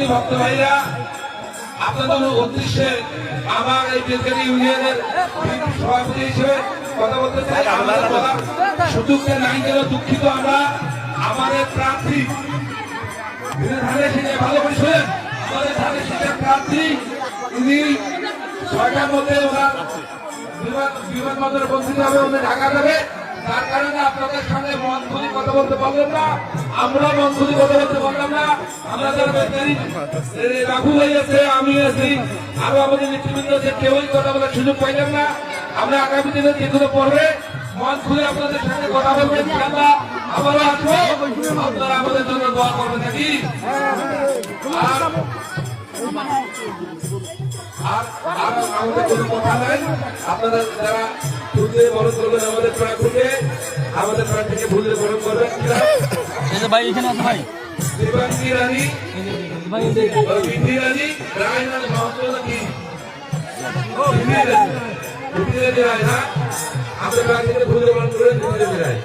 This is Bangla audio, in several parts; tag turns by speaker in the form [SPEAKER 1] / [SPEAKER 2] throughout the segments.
[SPEAKER 1] সুধী ভক্ত ভাইরা, আপনাদের উদ্দেশ্যে আমার এই বেলগাড়ি ইউনিয়নের সভাপতি হিসেবে কথা বলতে চাই। আমাদের বলার সুযোগটা নাই গেল, দুঃখিত। আমরা আমাদের প্রার্থী ভালোবাসেন, আমাদের ধারে শীতের প্রার্থী তিনি 6টার মধ্যে ওনার বিমানবন্দরে পৌঁছতে হবে, উনি ঢাকা যাবে। তার কারণে আপনাদের সঙ্গে মন খুলি কথা বলতে পারলাম না, আমরা মন খুলি কথা বলতে পারলাম না। আমরা যারা রাঘু ভাই আছে, আমি আছি, আরো আমাদের নেতৃবৃন্দ যে কেউই কথা বলার সুযোগ পাইলাম না। আমরা আগামী দিনে যেগুলো পড়বে মন খুলে আপনাদের সঙ্গে কথা বলবেন, আমরা আবারও আসবো, আপনারা আমাদের জন্য দোয়া করবেন নাকি। আর আমাদের কোনো কথা নাই, আপনারা যারা ভুলে বরণ করবেন আমাদের প্রার্থীকে, আমাদের প্রার্থীকে ভুলে বরণ করবেন।
[SPEAKER 2] ভাই এখানে আছে ভাই
[SPEAKER 1] দেবাঙ্গী রানী, বিধি রানী, রায় রানী, মহাত্মা কি বিধি রায় না, আমাদের প্রার্থীকে ভুলে বরণ করবেন বিধি রায়।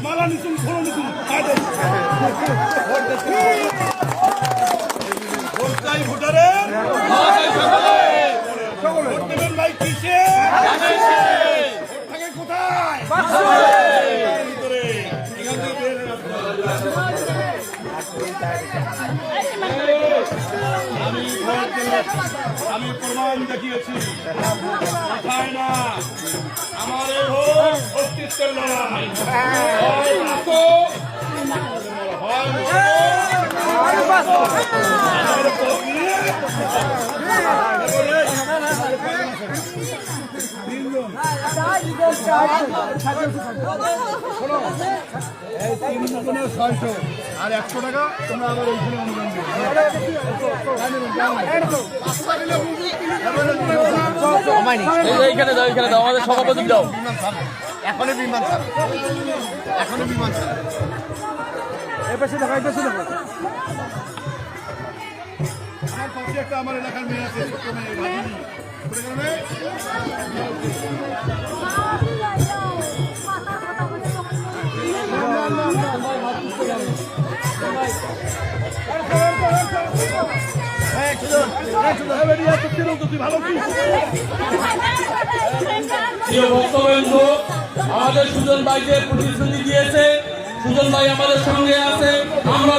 [SPEAKER 3] মালা নিচুন ফোন নিচুন ভোটাই ভোটারের ভোট দেবেন ভাই কিসে থাকে কোথায় আমি প্রমাণ দেখিয়েছি, কোথায় না আমার এই ভোট অস্তিত্বের লড়াই। এই 300 আর 100 টাকা তোমরা আবার ওইখানে অনুদান
[SPEAKER 2] এইখানে দাও আমাদের সভাপতি দাও।
[SPEAKER 3] এখনই বিমান ছাড়, এখনই বিমান ছাড়। এই পাশে দেখা, এই পাশে দেখা। আমার পাশে একটা আমার এলাকার মেয়ে আছে,
[SPEAKER 2] আমাদের সুজন ভাইকে প্রতিশ্রুতি দিয়েছে, সুজন ভাই আমাদের সঙ্গে আছে, আমরা